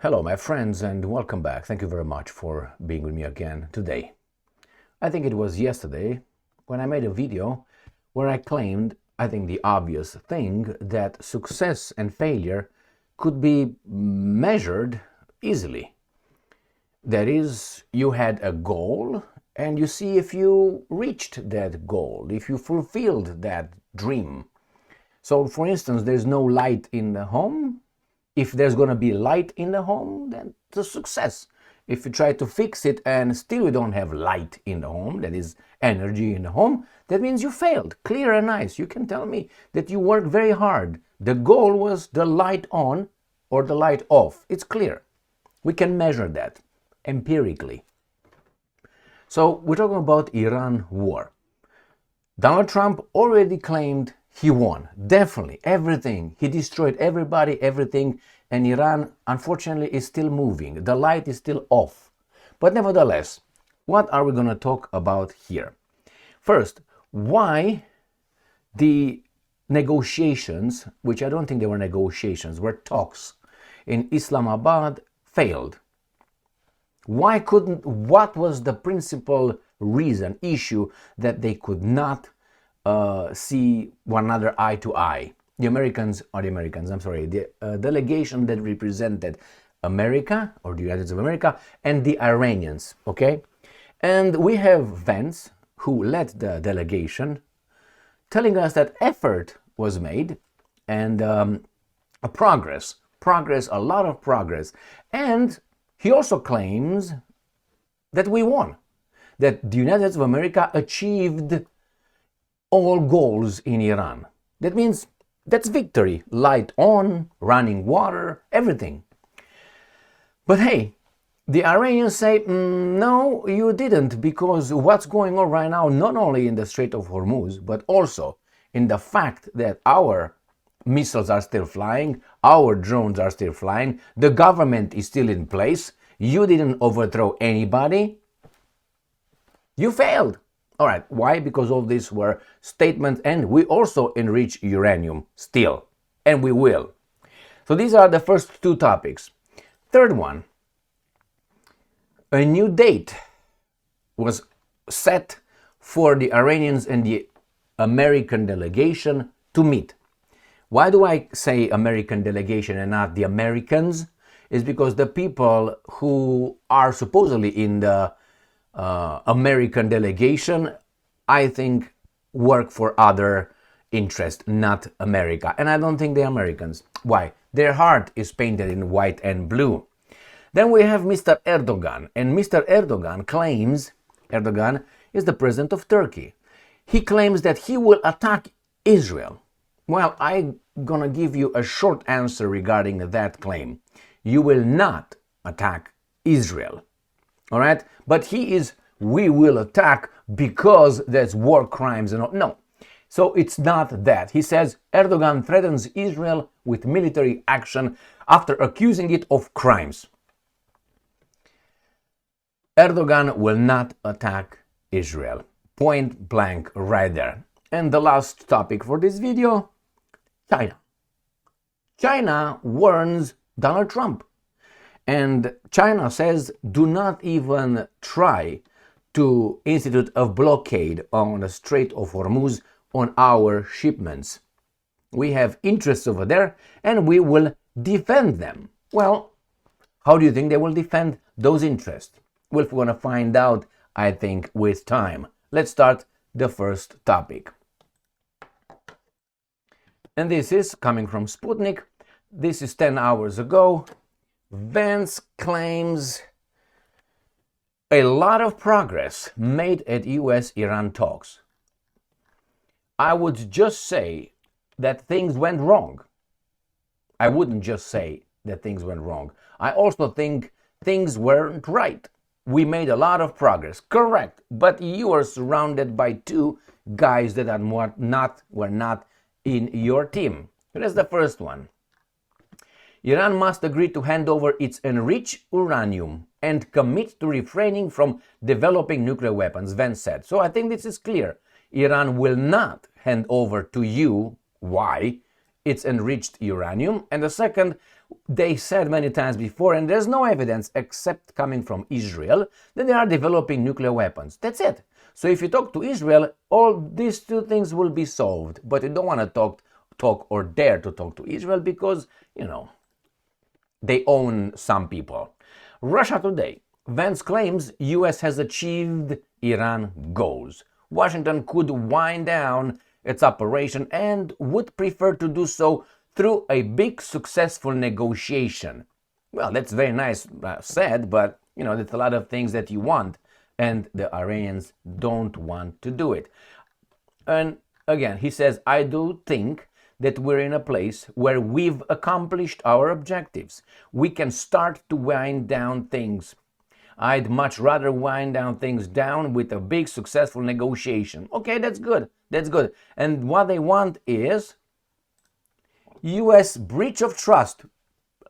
Hello, my friends, and welcome back. Thank you very much for being with me again today. I think it was yesterday when I made a video where I claimed, I think the obvious thing, that success and failure could be measured easily. That is, you had a goal and you see if you reached that goal, if you fulfilled that dream. So, for instance, there's no light in the home. If there's going to be light in the home, then it's a success. If you try to fix it and still you don't have light in the home, that is energy in the home, that means you failed. Clear and nice. You can tell me that you worked very hard. The goal was the light on or the light off. It's clear. We can measure that empirically. So we're talking about Iran war. Donald Trump already claimed he won. Definitely. Everything. He destroyed everybody, everything. And Iran, unfortunately, is still moving. The light is still off. But nevertheless, what are we going to talk about here? First, why the negotiations, which I don't think they were negotiations, were talks in Islamabad, failed. What was the principal reason, issue that they could not see one another eye to eye? The delegation that represented America, or the United States of America, and the Iranians, okay? And we have Vance, who led the delegation, telling us that effort was made and a lot of progress. And he also claims that we won, that the United States of America achieved all goals in Iran. That means that's victory. Light on, running water, everything. But hey, the Iranians say, no, you didn't, because what's going on right now, not only in the Strait of Hormuz, but also in the fact that our missiles are still flying, our drones are still flying, the government is still in place, you didn't overthrow anybody, you failed. All right, why? Because all these were statements, and we also enrich uranium still, and we will. So these are the first two topics. Third one, a new date was set for the Iranians and the American delegation to meet. Why do I say American delegation and not the Americans? It's because the people who are supposedly in the American delegation, I think, work for other interests, not America. And I don't think they're Americans. Why? Their heart is painted in white and blue. Then we have Mr. Erdogan. And Mr. Erdogan claims, Erdogan is the president of Turkey. He claims that he will attack Israel. Well, I'm gonna give you a short answer regarding that claim. You will not attack Israel. All right? But we will attack because there's war crimes and all. No. So it's not that. He says Erdogan threatens Israel with military action after accusing it of crimes. Erdogan will not attack Israel. Point blank right there. And the last topic for this video, China. China warns Donald Trump. And China says, do not even try to institute a blockade on the Strait of Hormuz on our shipments. We have interests over there and we will defend them. Well, how do you think they will defend those interests? Well, we're going to find out, I think, with time. Let's start the first topic. And this is coming from Sputnik. This is 10 hours ago. Vance claims a lot of progress made at US-Iran talks. I would just say that things went wrong. I wouldn't just say that things went wrong. I also think things weren't right. We made a lot of progress, correct, but you are surrounded by two guys that were not in your team. That's the first one. Iran must agree to hand over its enriched uranium and commit to refraining from developing nuclear weapons, Vance said. So I think this is clear. Iran will not hand over to you, why, its enriched uranium. And the second, They said many times before, and there's no evidence except coming from Israel, that they are developing nuclear weapons. That's it. So if you talk to Israel, all these two things will be solved. But you don't want to talk or dare to talk to Israel because, they own some people. Russia Today. Vance claims US has achieved Iran goals. Washington could wind down its operation and would prefer to do so through a big successful negotiation. Well, that's very nice said, but that's a lot of things that you want, and the Iranians don't want to do it. And again, he says, I do think that we're in a place where we've accomplished our objectives. We can start to wind down things. I'd much rather wind down things down with a big successful negotiation. Okay, that's good. That's good. And what they want is US breach of trust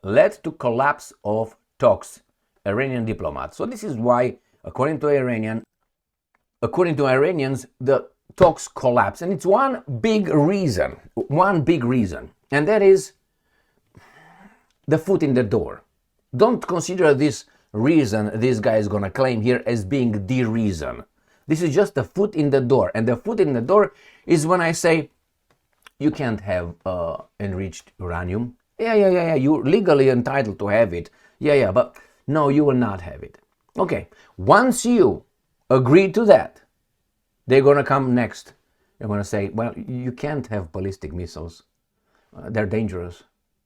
led to collapse of talks, Iranian diplomat. So this is why, according to Iranians, the talks collapse. And it's one big reason, and that is the foot in the door. Don't consider this reason this guy is going to claim here as being the reason. This is just the foot in the door. And the foot in the door is when I say you can't have enriched uranium. Yeah, you're legally entitled to have it. Yeah, but no, you will not have it. Okay, once you agree to that, they're going to come next. They're going to say, well, you can't have ballistic missiles. They're dangerous.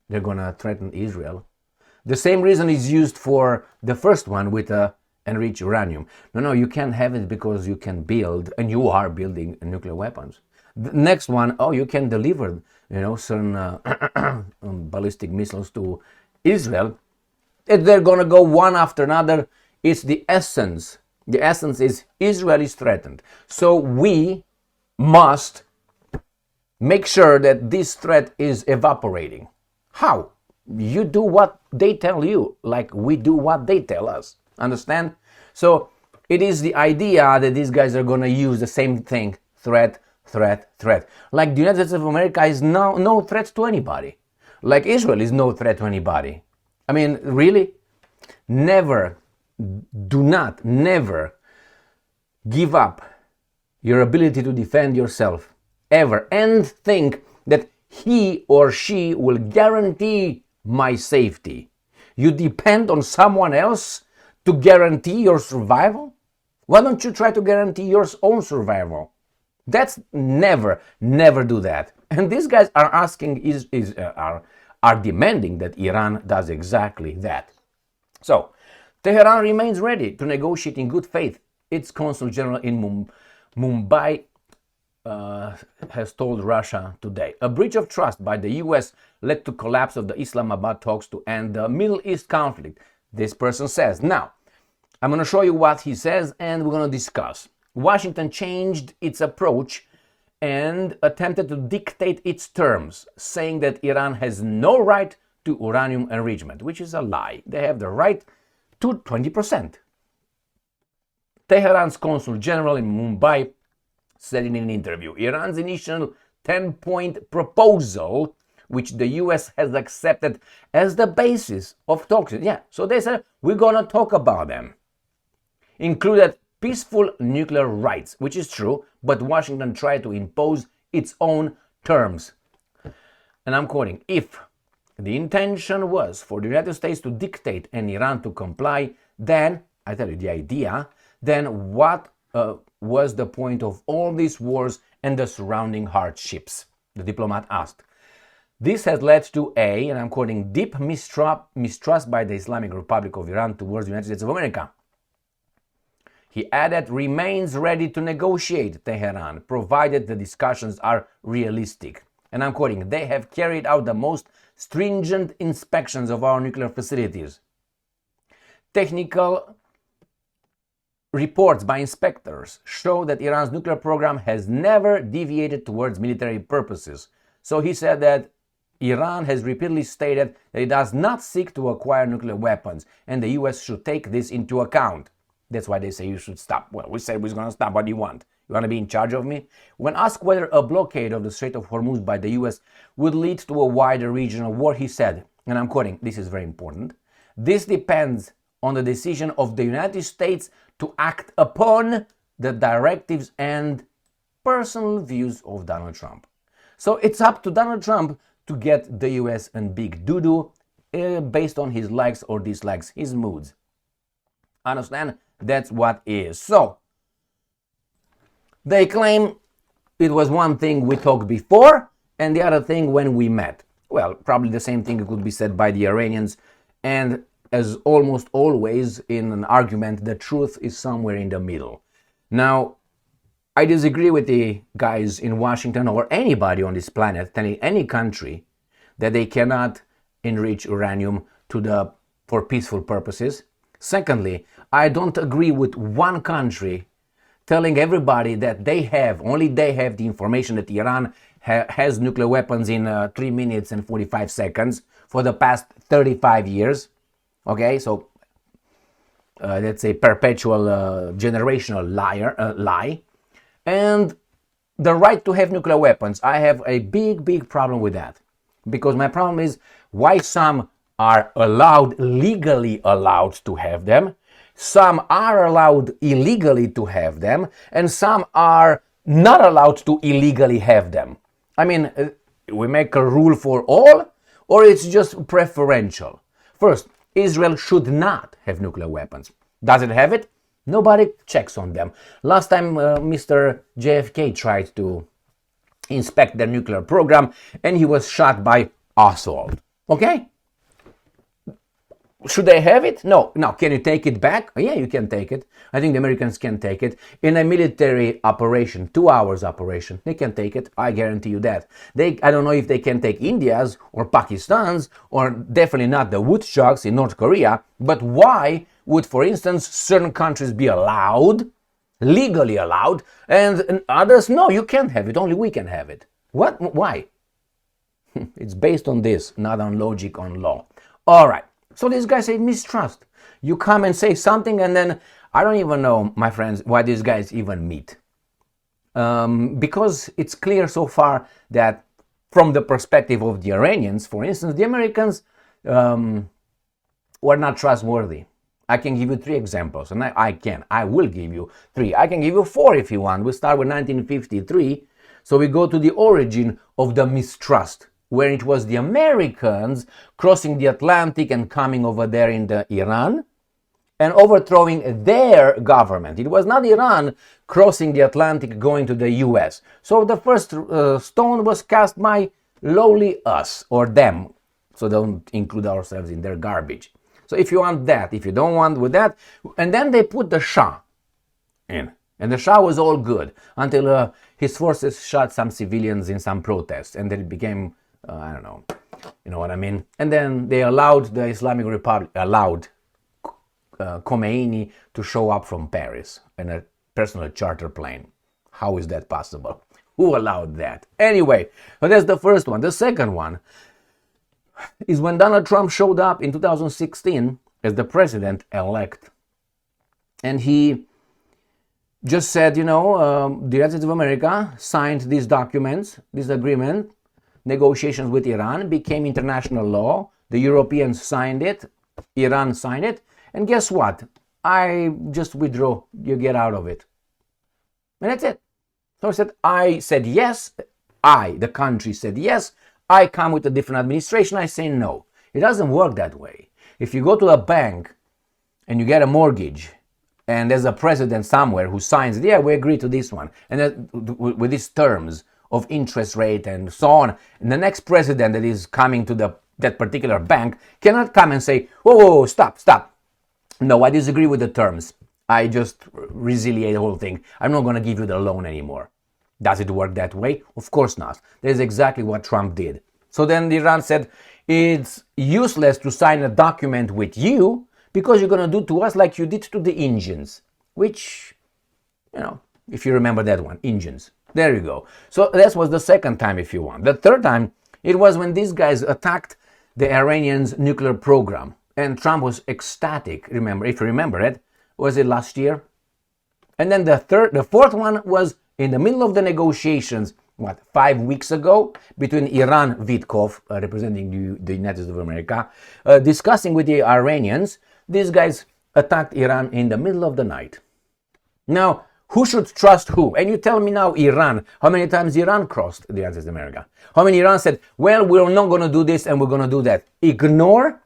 They're going to threaten Israel. The same reason is used for the first one with enriched uranium. No, you can't have it because you can build, and you are building nuclear weapons. The next one, you can deliver, certain ballistic missiles to Israel. They're going to go one after another. It's the essence. The essence is Israel is threatened. So we must make sure that this threat is evaporating. How? You do what they tell you, like we do what they tell us. Understand? So it is the idea that these guys are going to use the same thing. Threat. Like the United States of America is no threat to anybody. Like Israel is no threat to anybody. I mean, really? Never give up your ability to defend yourself, ever, and think that he or she will guarantee my safety. You depend on someone else to guarantee your survival? Why don't you try to guarantee your own survival? That's never do that. And these guys are asking, are demanding that Iran does exactly that. So, Tehran remains ready to negotiate in good faith. Its consul general in Mumbai has told Russia Today. A breach of trust by the US led to collapse of the Islamabad talks to end the Middle East conflict, this person says. Now, I'm going to show you what he says and we're going to discuss. Washington changed its approach and attempted to dictate its terms, saying that Iran has no right to uranium enrichment, which is a lie. They have the right to 20%. Tehran's consul general in Mumbai said in an interview, Iran's initial 10-point proposal, which the US has accepted as the basis of talks. Yeah, so they said, we're going to talk about them. Included peaceful nuclear rights, which is true, but Washington tried to impose its own terms. And I'm quoting, if the intention was for the United States to dictate and Iran to comply, then, I tell you the idea, then what was the point of all these wars and the surrounding hardships? The diplomat asked. This has led to and I'm quoting, deep mistrust by the Islamic Republic of Iran towards the United States of America. He added, remains ready to negotiate Tehran, provided the discussions are realistic. And I'm quoting, they have carried out the most stringent inspections of our nuclear facilities. Technical reports by inspectors show that Iran's nuclear program has never deviated towards military purposes. So he said that Iran has repeatedly stated that it does not seek to acquire nuclear weapons, and the US should take this into account. That's why they say you should stop. Well, we said we're going to stop. What do you want? You want to be in charge of me? When asked whether a blockade of the Strait of Hormuz by the US would lead to a wider regional war, he said, and I'm quoting, this is very important, this depends on the decision of the United States to act upon the directives and personal views of Donald Trump. So it's up to Donald Trump to get the US in big doo-doo based on his likes or dislikes, his moods. Understand? That's what is. So, they claim it was one thing we talked before and the other thing when we met. Well, probably the same thing could be said by the Iranians, and as almost always in an argument, the truth is somewhere in the middle. Now, I disagree with the guys in Washington or anybody on this planet telling any country that they cannot enrich uranium for peaceful purposes. Secondly, I don't agree with one country telling everybody that only they have the information that Iran has nuclear weapons in 3 minutes and 45 seconds for the past 35 years. Okay, so that's a perpetual generational lie. And the right to have nuclear weapons, I have a big problem with that. Because my problem is why some are legally allowed to have them, some are allowed illegally to have them, and some are not allowed to illegally have them. I mean, we make a rule for all, or it's just preferential? First, Israel should not have nuclear weapons. Does it have it? Nobody checks on them. Last time Mr. JFK tried to inspect their nuclear program and he was shot by Oswald. Okay? Should they have it? No. Now, can you take it back? Yeah, you can take it. I think the Americans can take it. In a military operation, 2 hours operation, they can take it. I guarantee you that. I don't know if they can take India's or Pakistan's or definitely not the Woodstocks in North Korea. But why would, for instance, certain countries be allowed, legally allowed, and others, no, you can't have it. Only we can have it. What? Why? It's based on this, not on logic, on law. All right. So these guys say mistrust. You come and say something and then I don't even know, my friends, why these guys even meet. Because it's clear so far that from the perspective of the Iranians, for instance, the Americans were not trustworthy. I can give you 3 examples, and I will give you 3. I can give you 4 if you want. We start with 1953. So we go to the origin of the mistrust, where it was the Americans crossing the Atlantic and coming over there in Iran and overthrowing their government. It was not Iran crossing the Atlantic going to the US. So the first stone was cast by lowly us or them. So don't include ourselves in their garbage. So if you want that, if you don't want with that, and then they put the Shah in. And the Shah was all good until his forces shot some civilians in some protests, and then it became I don't know, you know what I mean? And then they allowed the Islamic Republic, Khomeini to show up from Paris in a personal charter plane. How is that possible? Who allowed that? Anyway, so that's the first one. The second one is when Donald Trump showed up in 2016 as the president-elect. And he just said, the United States of America signed these documents, this agreement, negotiations with Iran became international law. The Europeans signed it. Iran signed it. And guess what? I just withdraw. You get out of it. And that's it. So I said yes. The country said yes. I come with a different administration. I say no. It doesn't work that way. If you go to a bank and you get a mortgage and there's a president somewhere who signs, yeah, we agree to this one. And then with these terms of interest rate and so on. And the next president that is coming to that particular bank cannot come and say, whoa, stop. No, I disagree with the terms. I just resiliate the whole thing. I'm not going to give you the loan anymore. Does it work that way? Of course not. That is exactly what Trump did. So then Iran said, it's useless to sign a document with you because you're going to do to us like you did to the Indians. Which, if you remember that one, Indians. There you go. So that was the second time, if you want. The third time, it was when these guys attacked the Iranians' nuclear program. And Trump was ecstatic, if you remember it. Was it last year? And then the fourth one was in the middle of the negotiations 5 weeks ago, between Iran, Vitkov, representing the United States of America, discussing with the Iranians. These guys attacked Iran in the middle of the night. Now, who should trust who? And you tell me now, Iran, how many times Iran crossed the United States of America? How many Iran said, well, we're not going to do this and we're going to do that? Ignore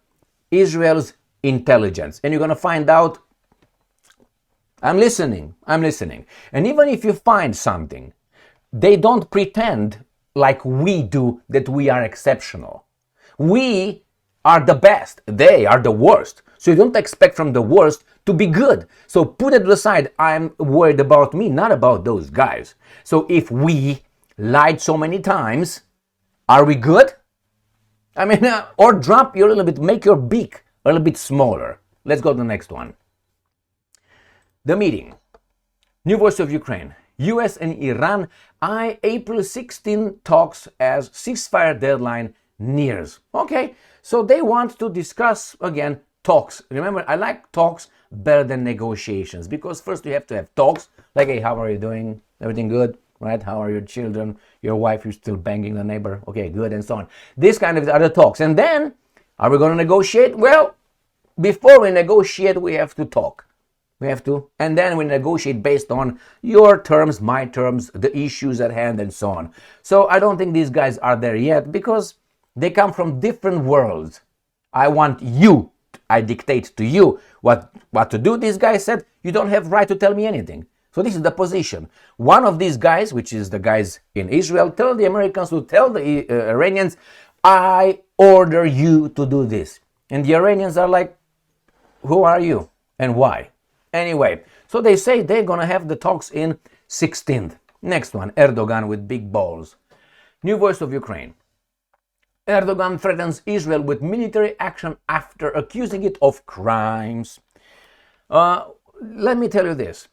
Israel's intelligence. And you're going to find out, I'm listening. And even if you find something, they don't pretend like we do that we are exceptional. We are the best. They are the worst. So you don't expect from the worst to be good. So put it aside. I'm worried about me, not about those guys. So if we lied so many times, are we good? I mean, or drop your little bit, make your beak a little bit smaller. Let's go to the next one. The meeting. New voice of Ukraine. US and Iran eye April 16 talks as ceasefire deadline nears. Okay, so they want to discuss again talks. Remember, I like talks better than negotiations, because first you have to have talks, like, hey, how are you doing? Everything good? Right? How are your children? Your wife, you're still banging the neighbor? Okay, good, and so on. This kind of other talks. And then, are we going to negotiate? Well, before we negotiate, we have to talk. We have to. And then we negotiate based on your terms, my terms, the issues at hand, and so on. So I don't think these guys are there yet, because they come from different worlds. I want you. I dictate to you what to do. This guy said, you don't have right to tell me anything. So this is the position. One of these guys, which is the guys in Israel, tell the Americans to tell the Iranians, I order you to do this. And the Iranians are like, who are you and why? Anyway, so they say they're going to have the talks in 16th. Next one, Erdogan with big balls. New voice of Ukraine. Erdogan threatens Israel with military action after accusing it of crimes. Let me tell you this.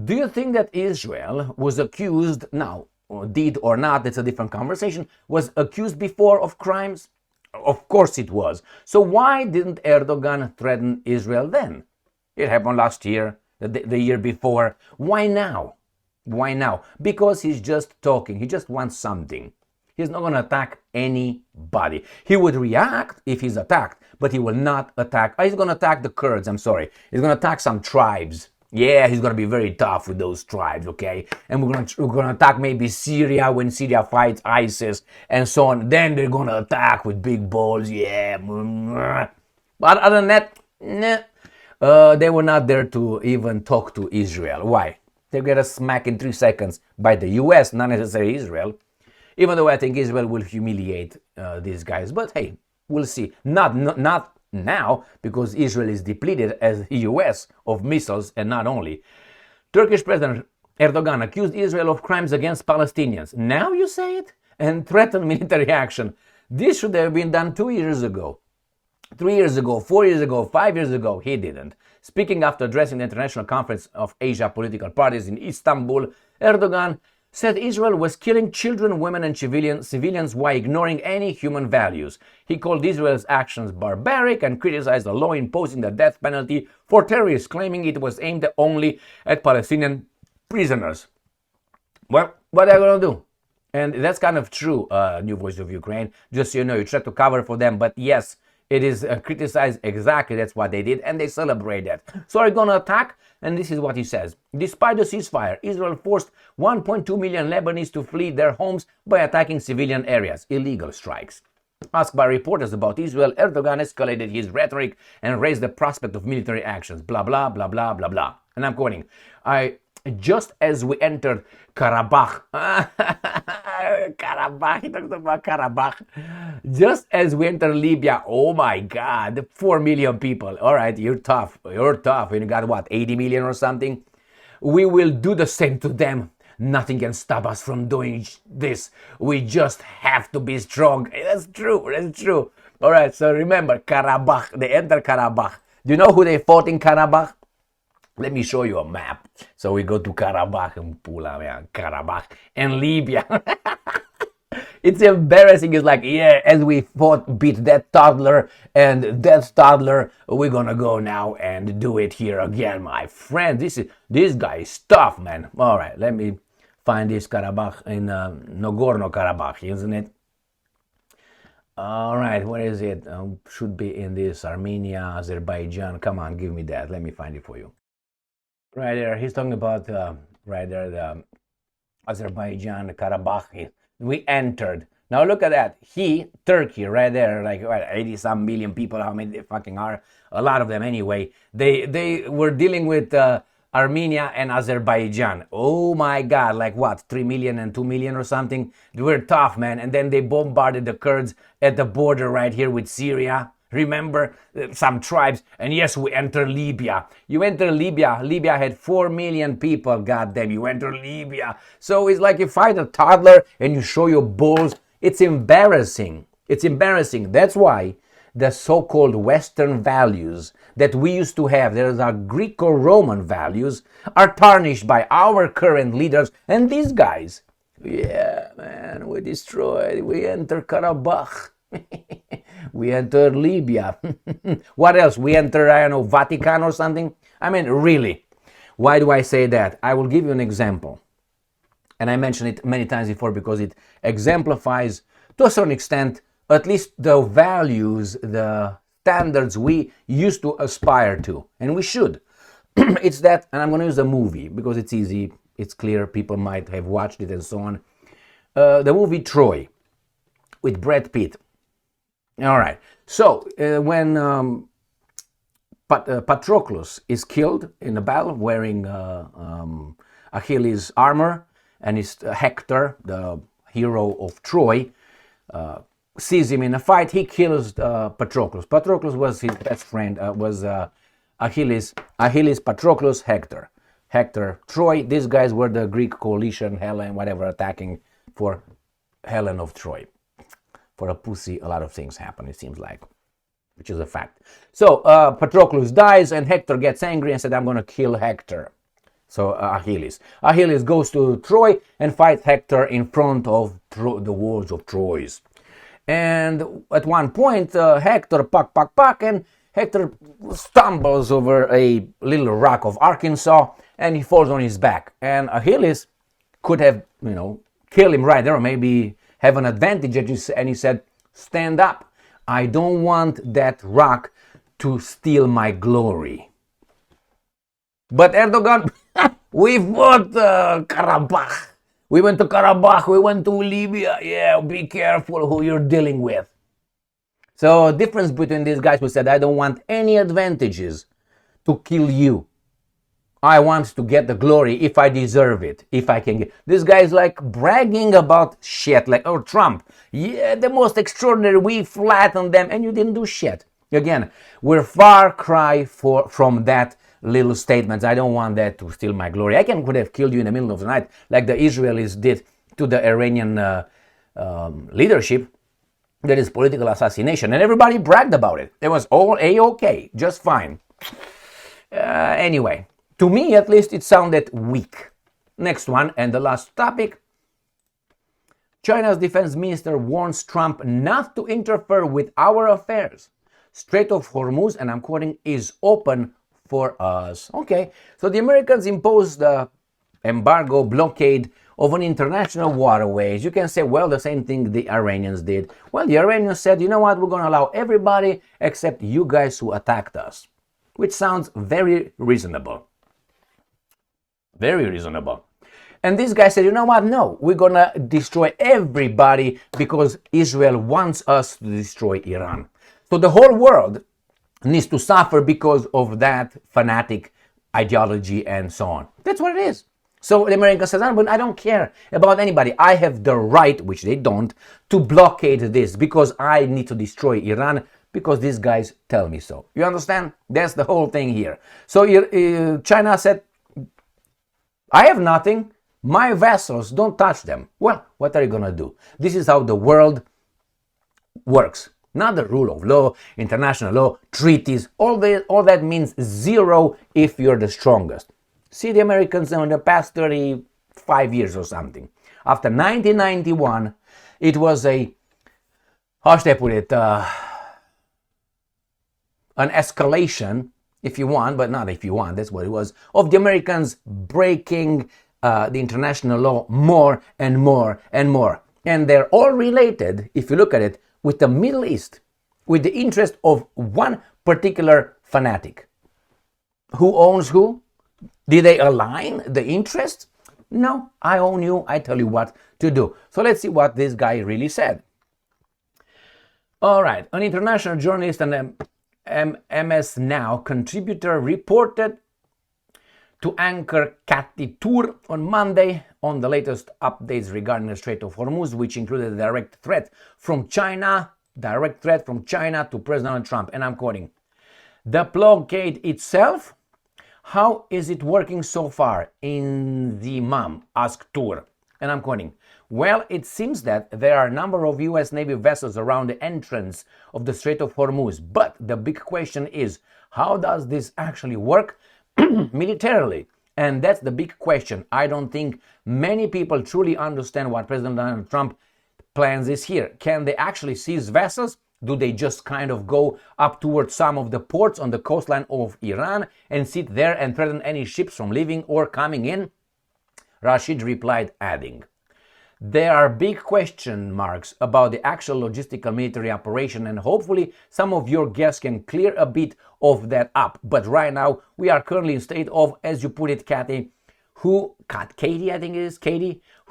Do you think that Israel was accused, now, did or not, that's a different conversation, was accused before of crimes? Of course it was. So why didn't Erdogan threaten Israel then? It happened last year, the year before. Why now? Why now? Because he's just talking. He just wants something. He's not going to attack anybody. He would react if he's attacked, but he will not attack. He's going to attack the Kurds, I'm sorry. He's going to attack some tribes. Yeah, he's going to be very tough with those tribes, okay? And we're going to attack maybe Syria when Syria fights ISIS and so on. Then they're going to attack with big balls, yeah. But other than that, nah. They were not there to even talk to Israel. Why? They get a smack in 3 seconds by the US, not necessarily Israel. Even though I think Israel will humiliate these guys. But hey, we'll see. Not now, because Israel is depleted as the US of missiles, and not only. Turkish President Erdogan accused Israel of crimes against Palestinians. Now you say it? And threatened military action. This should have been done 2 years ago. 3 years ago, 4 years ago, 5 years ago. He didn't. Speaking after addressing the International Conference of Asia Political Parties in Istanbul, Erdogan said Israel was killing children, women, and civilians while ignoring any human values. He called Israel's actions barbaric and criticized the law imposing the death penalty for terrorists, claiming it was aimed only at Palestinian prisoners. Well, what are you going to do? And that's kind of true, New Voice of Ukraine. Just so you know, you try to cover for them, but yes, it is criticized exactly. That's what they did, and they celebrate that. So are you going to attack? And this is what he says. Despite the ceasefire, Israel forced 1.2 million Lebanese to flee their homes by attacking civilian areas, illegal strikes. Asked by reporters about Israel, Erdogan escalated his rhetoric and raised the prospect of military actions. Blah, blah, blah, blah, blah, blah. And I'm quoting, just as we entered Karabakh, he talks about Karabakh. Just as we entered Libya, oh my God, 4 million people. All right, you're tough. You're tough. And you got what, 80 million or something? We will do the same to them. Nothing can stop us from doing this. We just have to be strong. That's true. That's true. All right, so remember, Karabakh. They entered Karabakh. Do you know who they fought in Karabakh? Let me show you a map. So we go to Karabakh and Karabakh and Libya. It's embarrassing. It's like, yeah, as we beat that toddler and that toddler, we're gonna go now and do it here again, my friend. This guy is tough, man. All right, let me find this Karabakh in Nagorno-Karabakh, isn't it? All right, where is it? Should be in this Armenia, Azerbaijan. Come on, give me that. Let me find it for you. Right there, he's talking about right there the Azerbaijan, Karabakh. We entered. Now look at that. Turkey, right there, like what, 80 some million people. How many they fucking are? A lot of them anyway. They were dealing with Armenia and Azerbaijan. Oh my God, like what, 3 million and 2 million or something? They were tough, man. And then they bombarded the Kurds at the border right here with Syria. Remember, some tribes. And yes, we enter Libya. You enter Libya. Libya had 4 million people. Goddamn, you enter Libya. So it's like you fight a toddler and you show your balls. It's embarrassing. It's embarrassing. That's why the so-called Western values that we used to have, there's our Greco-Roman values, are tarnished by our current leaders. And these guys, yeah, man, we destroyed. We enter Karabakh. We entered Libya. What else? We enter, I don't know, Vatican or something? I mean, really. Why do I say that? I will give you an example. And I mentioned it many times before because it exemplifies, to a certain extent, at least the values, the standards we used to aspire to. And we should. It's that, and I'm going to use a movie because it's easy, it's clear, people might have watched it and so on. The movie Troy with Brad Pitt. All right. So when Patroclus is killed in a battle wearing Achilles' armor, and it's Hector, the hero of Troy, sees him in a fight, he kills Patroclus. Patroclus was his best friend, was Achilles, Patroclus, Hector. Hector, Troy, these guys were the Greek coalition, Helen, whatever, attacking for Helen of Troy. For a pussy, a lot of things happen, it seems like, which is a fact. So Patroclus dies, and Hector gets angry and said, I'm going to kill Hector. So Achilles. Achilles goes to Troy and fights Hector in front of the walls of Troy. And at one point, Hector, and Hector stumbles over a little rock of Arkansas, and he falls on his back. And Achilles could have, killed him right there, or maybe have an advantage, and he said, stand up. I don't want that rock to steal my glory. But Erdogan, we fought Karabakh. We went to Karabakh, we went to Libya. Yeah, be careful who you're dealing with. So difference between these guys who said, I don't want any advantages to kill you. I want to get the glory if I deserve it, if I can get. This guy is like bragging about shit, like, oh, Trump, yeah, the most extraordinary, we flattened them, and you didn't do shit. Again, we're far cry from that little statements. I don't want that to steal my glory. I could have killed you in the middle of the night, like the Israelis did to the Iranian leadership. That is political assassination, and everybody bragged about it. It was all A-OK, just fine. Anyway. To me, at least, it sounded weak. Next one, and the last topic. China's defense minister warns Trump not to interfere with our affairs. Strait of Hormuz, and I'm quoting, is open for us. Okay, so the Americans imposed the embargo blockade of an international waterways. You can say, well, the same thing the Iranians did. Well, the Iranians said, you know what, we're going to allow everybody except you guys who attacked us. Which sounds very reasonable. Very reasonable. And this guy said, you know what? No, we're going to destroy everybody because Israel wants us to destroy Iran. So the whole world needs to suffer because of that fanatic ideology and so on. That's what it is. So the American says, but I don't care about anybody. I have the right, which they don't, to blockade this because I need to destroy Iran because these guys tell me so. You understand? That's the whole thing here. So China said, I have nothing. My vessels, don't touch them. Well, what are you going to do? This is how the world works. Not the rule of law, international law, treaties. All that means zero if you're the strongest. See the Americans in the past 35 years or something. After 1991, it was how should I put it, an escalation, if you want, but not if you want, that's what it was, of the Americans breaking the international law more and more and more. And they're all related, if you look at it, with the Middle East, with the interest of one particular fanatic. Who owns who? Did they align the interests? No, I own you, I tell you what to do. So let's see what this guy really said. All right, an international journalist and MS Now contributor reported to anchor Cathy Tour on Monday on the latest updates regarding the Strait of Hormuz, which included a direct threat from China to President Donald Trump. And I'm quoting, "The blockade itself, how is it working so far in the MAM?" asked Tour. And I'm quoting, "Well, it seems that there are a number of US Navy vessels around the entrance of the Strait of Hormuz. But the big question is, how does this actually work militarily?" And that's the big question. I don't think many people truly understand what President Donald Trump plans is here. Can they actually seize vessels? Do they just kind of go up towards some of the ports on the coastline of Iran and sit there and threaten any ships from leaving or coming in? Rashid replied, adding, "There are big question marks about the actual logistical military operation, and hopefully some of your guests can clear a bit of that up. But right now, we are currently in state of, as you put it, Katie, who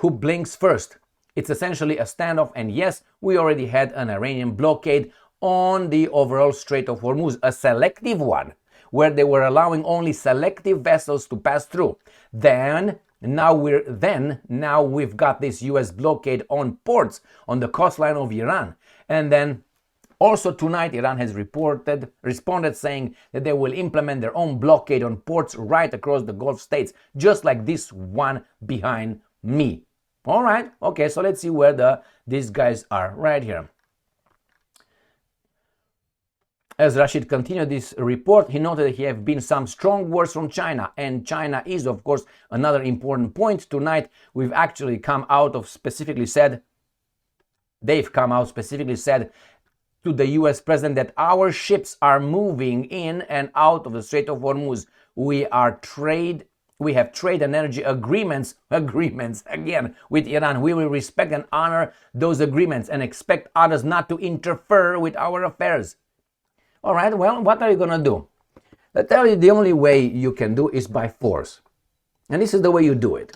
blinks first. It's essentially a standoff, and yes, we already had an Iranian blockade on the overall Strait of Hormuz, a selective one, where they were allowing only selective vessels to pass through. Now we've got this US blockade on ports on the coastline of Iran. And then also tonight, Iran has responded saying that they will implement their own blockade on ports right across the Gulf states, just like this one behind me." All right, okay, so let's see where these guys are right here. As Rashid continued this report, he noted that there have been some strong words from China, and China is, of course, another important point. Tonight, they've come out specifically said to the US president that our ships are moving in and out of the Strait of Hormuz. We have trade and energy agreements again with Iran. We will respect and honor those agreements and expect others not to interfere with our affairs. All right, well, what are you going to do? I tell you, the only way you can do is by force. And this is the way you do it.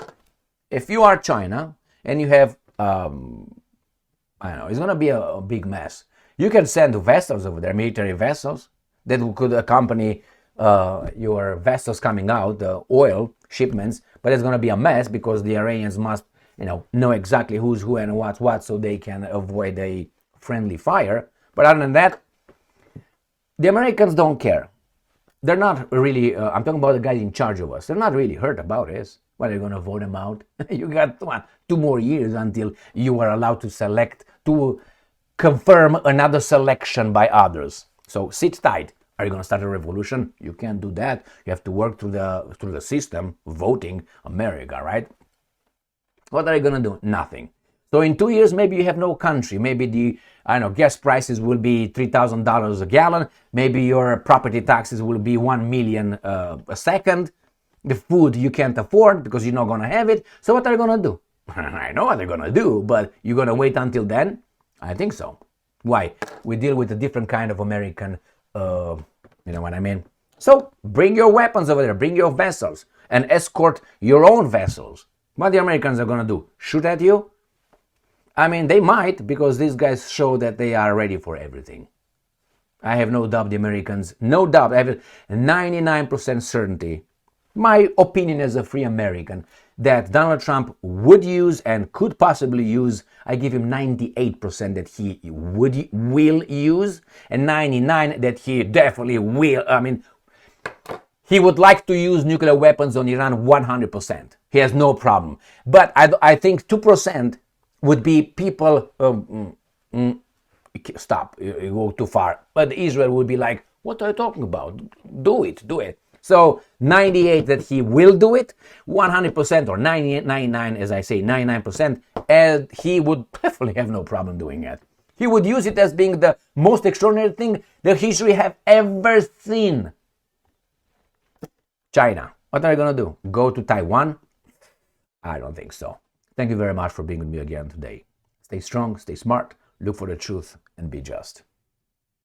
If you are China and you have, it's going to be a big mess. You can send vessels over there, military vessels, that could accompany your vessels coming out, the oil shipments, but it's going to be a mess because the Iranians must, know exactly who's who and what's what so they can avoid a friendly fire. But other than that, the Americans don't care. They're not really, I'm talking about the guys in charge of us, they're not really hurt about this. Well, they're going to vote them out. You got 2 more years until you are allowed to confirm another selection by others. So sit tight. Are you going to start a revolution? You can't do that. You have to work through the system, voting, America, right? What are you going to do? Nothing. So in 2 years, maybe you have no country. Maybe gas prices will be $3,000 a gallon. Maybe your property taxes will be 1 million a second. The food you can't afford because you're not going to have it. So what are you going to do? I know what they're going to do, but you're going to wait until then? I think so. Why? We deal with a different kind of American, you know what I mean? So bring your weapons over there, bring your vessels, and escort your own vessels. What the Americans are going to do? Shoot at you? I mean, they might, because these guys show that they are ready for everything. I have no doubt the Americans, no doubt, I have 99% certainty, my opinion as a free American, that Donald Trump would use and could possibly use. I give him 98% that he will use, and 99% that he definitely will. I mean, he would like to use nuclear weapons on Iran 100%. He has no problem. But I think 2% would be people, stop, you go too far. But Israel would be like, what are you talking about? Do it. So 98% that he will do it, 100% or 99%, as I say, 99%, and he would definitely have no problem doing it. He would use it as being the most extraordinary thing that history have ever seen. China, what are you going to do? Go to Taiwan? I don't think so. Thank you very much for being with me again today. Stay strong, stay smart, look for the truth, and be just.